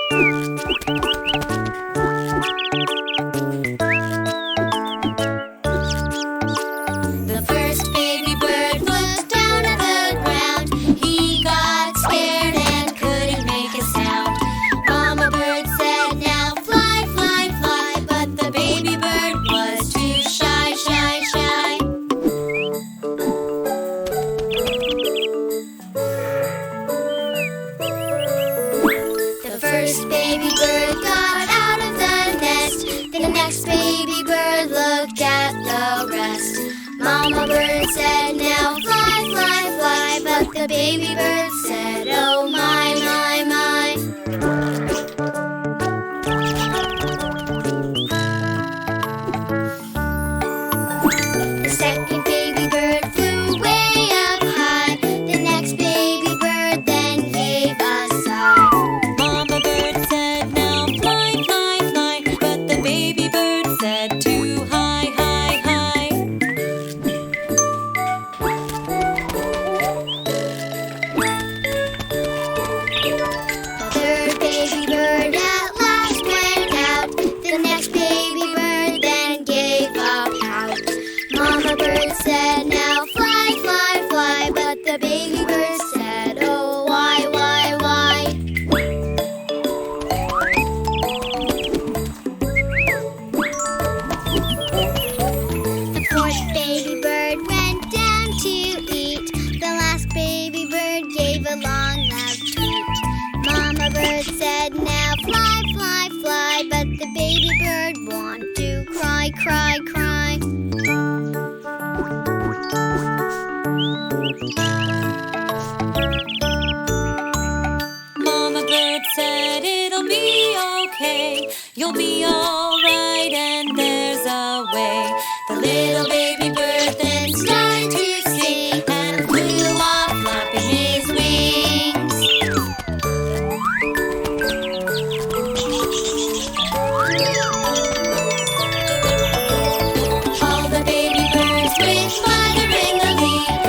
The first baby bird looked down at the ground. He got scared and couldn't make a sound. Mama bird said, "Now fly, fly, fly," but the baby bird was too shy, shy, shy. The first baby bird got out of the nest. Then the next baby bird looked at the rest. Mama bird said, "Now fly, fly, fly," but the baby bird said, "Oh my, my, my." The second baby bird flew way up high. The next baby bird then gave a sigh. Mama bird said, "Now fly, fly, fly," but the baby bird said, "Too high, high, high." The third baby bird at last went out. The next baby bird then gave a pout. Mama bird said, "Now fly, fly, fly," but the baby bird said, "Oh, why, why, why?" The fourth baby bird went down to eat. The last baby bird gave a long loud tweet. Mama bird said, "Now fly, fly, fly," but the baby bird wanted to cry, cry, cry. Mama bird said, "It'll be okay. You'll be all